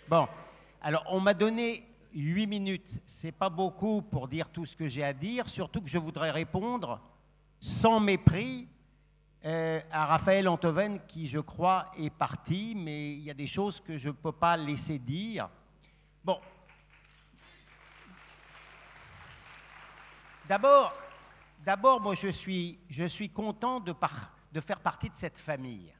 Bon, alors on m'a donné 8 minutes. C'est pas beaucoup pour dire tout ce que j'ai à dire, surtout que je voudrais répondre sans mépris à Raphaël Antoven, qui, je crois, est parti, mais il y a des choses que je ne peux pas laisser dire. Bon, d'abord, moi, je suis content de faire partie de cette famille.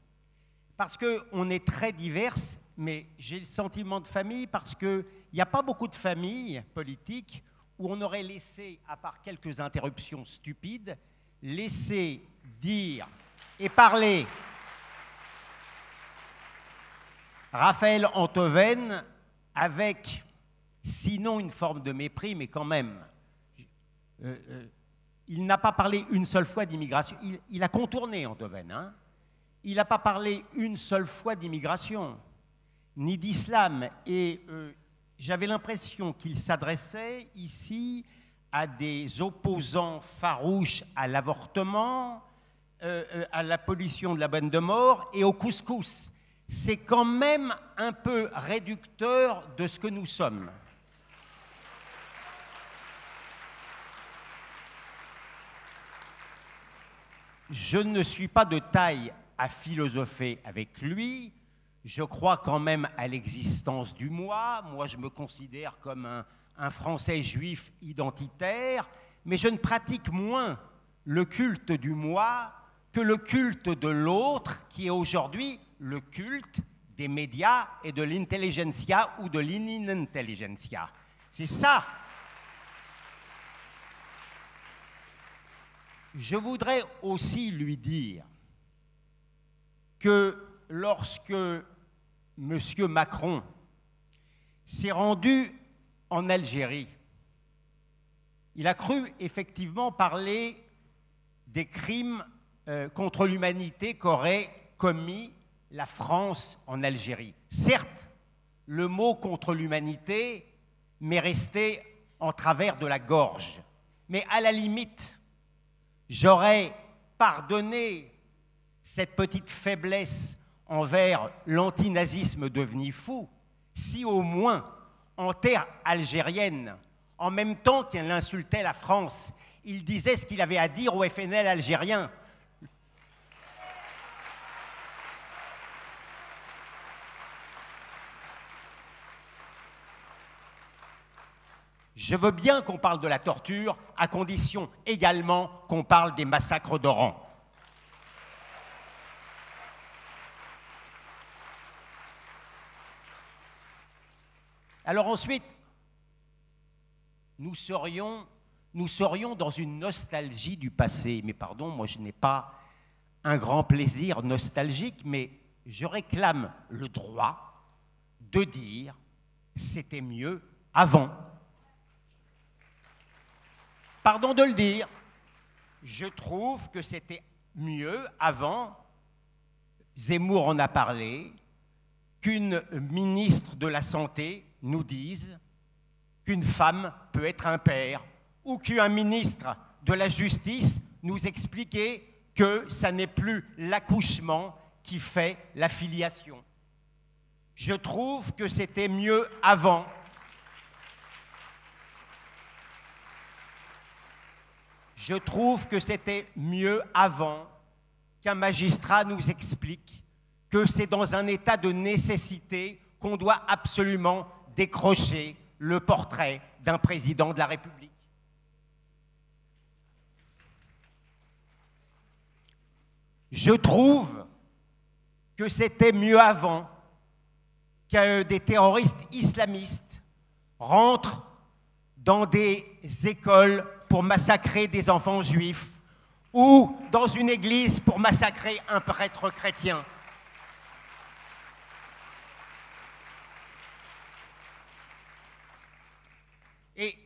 Parce qu'on est très diverses, mais j'ai le sentiment de famille parce qu'il n'y a pas beaucoup de familles politiques où on aurait laissé, à part quelques interruptions stupides, laisser dire et parler Raphaël Antoven avec, sinon une forme de mépris, mais quand même, il n'a pas parlé une seule fois d'immigration. Il a contourné Antoven, hein. Il n'a pas parlé une seule fois d'immigration, ni d'islam. Et j'avais l'impression qu'il s'adressait ici à des opposants farouches à l'avortement, à la pollution de la peine de mort et au couscous. C'est quand même un peu réducteur de ce que nous sommes. Je ne suis pas de taille à philosopher avec lui. Je crois quand même à l'existence du moi. Moi, je me considère comme un Français juif identitaire, mais je ne pratique moins le culte du moi que le culte de l'autre, qui est aujourd'hui le culte des médias et de l'intelligentsia ou de l'inintelligentsia. C'est ça. Je voudrais aussi lui dire que lorsque M. Macron s'est rendu en Algérie, il a cru effectivement parler des crimes contre l'humanité qu'aurait commis la France en Algérie. Certes, le mot contre l'humanité m'est resté en travers de la gorge, mais à la limite, j'aurais pardonné cette petite faiblesse envers l'antinazisme devenu fou si au moins, en terre algérienne, en même temps qu'il insultait la France, il disait ce qu'il avait à dire au FNL algérien. Je veux bien qu'on parle de la torture, à condition également qu'on parle des massacres d'Oran. Alors ensuite, nous serions dans une nostalgie du passé. Mais pardon, moi je n'ai pas un grand plaisir nostalgique, mais je réclame le droit de dire c'était mieux avant. Pardon de le dire, je trouve que c'était mieux avant. Zemmour en a parlé, qu'une ministre de la Santé nous dise qu'une femme peut être un père, ou qu'un ministre de la Justice nous explique que ça n'est plus l'accouchement qui fait la filiation. Je trouve que c'était mieux avant. Je trouve que c'était mieux avant qu'un magistrat nous explique que c'est dans un état de nécessité qu'on doit absolument décrocher le portrait d'un président de la République. Je trouve que c'était mieux avant que des terroristes islamistes rentrent dans des écoles pour massacrer des enfants juifs ou dans une église pour massacrer un prêtre chrétien. Et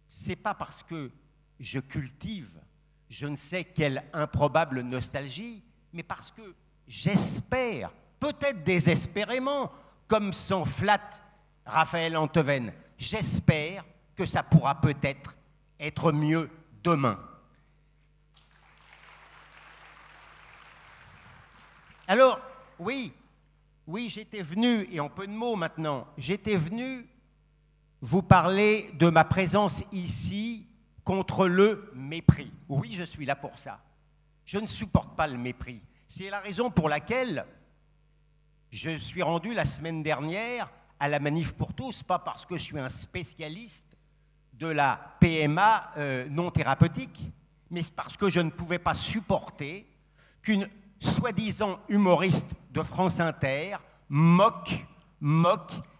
c'est pas parce que je cultive je ne sais quelle improbable nostalgie, mais parce que j'espère, peut-être désespérément, comme s'en flatte Raphaël Antoven, j'espère que ça pourra peut-être être mieux demain. Alors, oui, Oui, j'étais venu, et en peu de mots maintenant, j'étais venu vous parler de ma présence ici contre le mépris. Oui, je suis là pour ça. Je ne supporte pas le mépris. C'est la raison pour laquelle je suis rendu la semaine dernière à la Manif pour tous, pas parce que je suis un spécialiste de la PMA non thérapeutique, mais parce que je ne pouvais pas supporter qu'une soi-disant humoriste de France Inter moque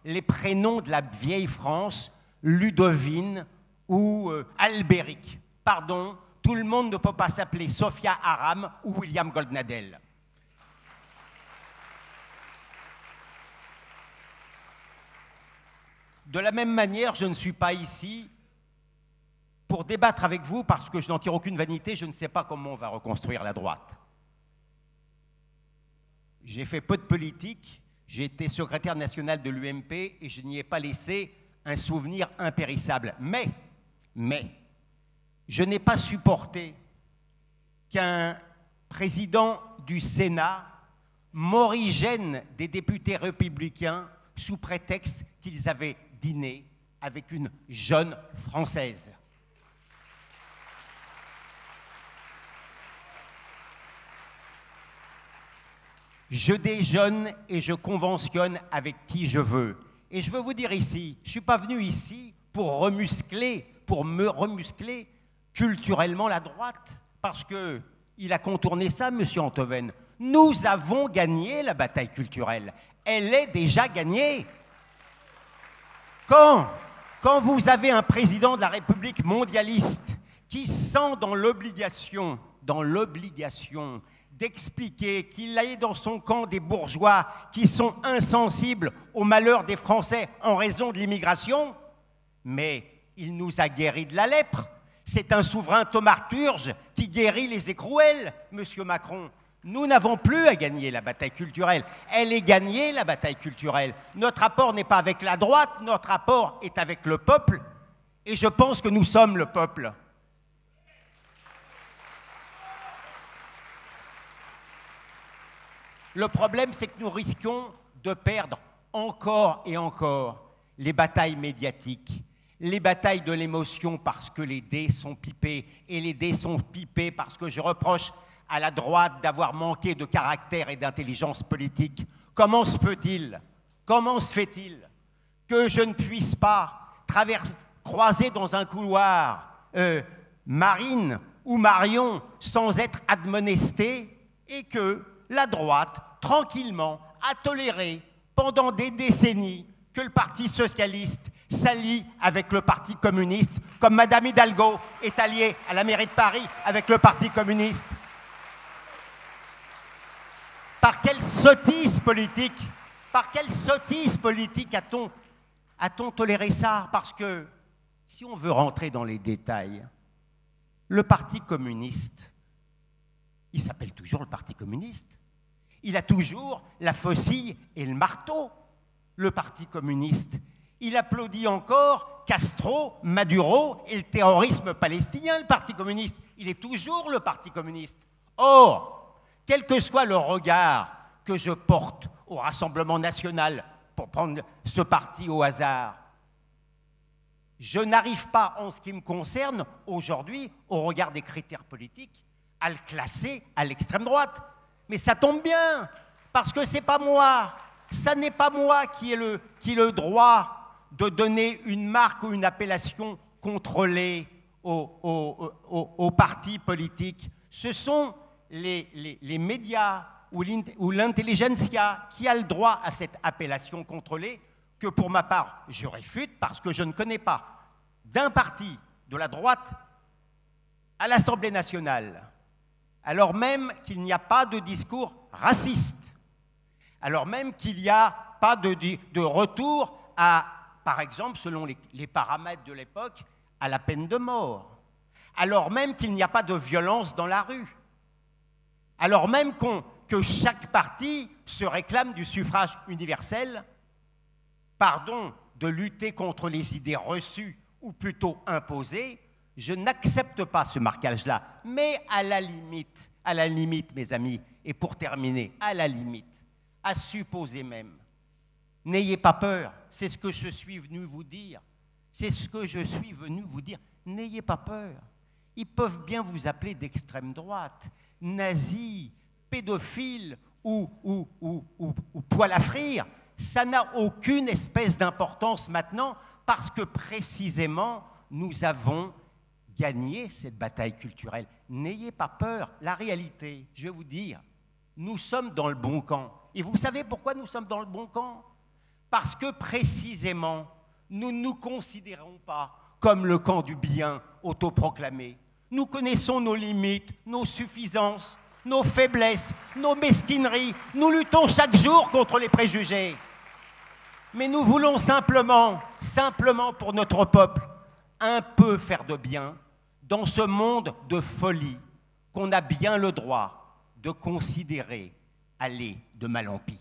les prénoms de la vieille France, Ludovine ou Albéric. Pardon, tout le monde ne peut pas s'appeler Sophia Aram ou William Goldnadel. De la même manière, je ne suis pas ici pour débattre avec vous parce que je n'en tire aucune vanité, je ne sais pas comment on va reconstruire la droite. J'ai fait peu de politique, j'ai été secrétaire national de l'UMP et je n'y ai pas laissé un souvenir impérissable. Mais, je n'ai pas supporté qu'un président du Sénat morigène des députés républicains sous prétexte qu'ils avaient dîné avec une jeune Française. Je déjeune et je conventionne avec qui je veux. Et je veux vous dire ici, je ne suis pas venu ici pour me remuscler culturellement la droite, parce qu'il a contourné ça, M. Antoven. Nous avons gagné la bataille culturelle. Elle est déjà gagnée. Quand vous avez un président de la République mondialiste qui sent dans l'obligation d'expliquer qu'il a dans son camp des bourgeois qui sont insensibles au malheur des Français en raison de l'immigration, mais il nous a guéri de la lèpre. C'est un souverain thaumaturge qui guérit les écrouelles, Monsieur Macron. Nous n'avons plus à gagner la bataille culturelle. Elle est gagnée, la bataille culturelle. Notre rapport n'est pas avec la droite, notre rapport est avec le peuple, et je pense que nous sommes le peuple. Le problème, c'est que nous risquons de perdre encore et encore les batailles médiatiques, les batailles de l'émotion parce que les dés sont pipés, et les dés sont pipés parce que je reproche à la droite d'avoir manqué de caractère et d'intelligence politique. Comment se fait-il que je ne puisse pas croiser dans un couloir Marine ou Marion sans être admonesté, et que la droite, tranquillement, a toléré pendant des décennies que le Parti socialiste s'allie avec le Parti communiste, comme Madame Hidalgo est alliée à la mairie de Paris avec le Parti communiste. Par quelle sottise politique a-t-on toléré ça? Parce que, si on veut rentrer dans les détails, le Parti communiste, il s'appelle toujours le Parti communiste. Il a toujours la faucille et le marteau, le Parti communiste. Il applaudit encore Castro, Maduro et le terrorisme palestinien, le Parti communiste. Il est toujours le Parti communiste. Or, quel que soit le regard que je porte au Rassemblement national, pour prendre ce parti au hasard, je n'arrive pas, en ce qui me concerne, aujourd'hui, au regard des critères politiques, à le classer à l'extrême droite. Mais ça tombe bien, parce que c'est pas moi, ça n'est pas moi qui ai le droit de donner une marque ou une appellation contrôlée aux partis politiques. Ce sont les médias ou l'intelligentsia qui a le droit à cette appellation contrôlée, que pour ma part, je réfute, parce que je ne connais pas d'un parti de la droite à l'Assemblée nationale, alors même qu'il n'y a pas de discours raciste, alors même qu'il n'y a pas de retour à, par exemple, selon les paramètres de l'époque, à la peine de mort, alors même qu'il n'y a pas de violence dans la rue, alors même que chaque parti se réclame du suffrage universel, pardon, de lutter contre les idées reçues ou plutôt imposées. Je n'accepte pas ce marquage-là. Mais à la limite, mes amis, et pour terminer, à la à supposer même. N'ayez pas peur, c'est ce que je suis venu vous dire. C'est ce que je suis venu vous dire. N'ayez pas peur. Ils peuvent bien vous appeler d'extrême droite, nazis, pédophiles ou poil à frire. Ça n'a aucune espèce d'importance maintenant parce que précisément nous avons gagné cette bataille culturelle. N'ayez pas peur. La réalité, je vais vous dire, nous sommes dans le bon camp. Et vous savez pourquoi nous sommes dans le bon camp? Parce que précisément, nous ne nous considérons pas comme le camp du bien autoproclamé. Nous connaissons nos limites, nos suffisances, nos faiblesses, nos mesquineries. Nous luttons chaque jour contre les préjugés. Mais nous voulons simplement pour notre peuple, un peu faire de bien dans ce monde de folie qu'on a bien le droit de considérer aller de mal en pis.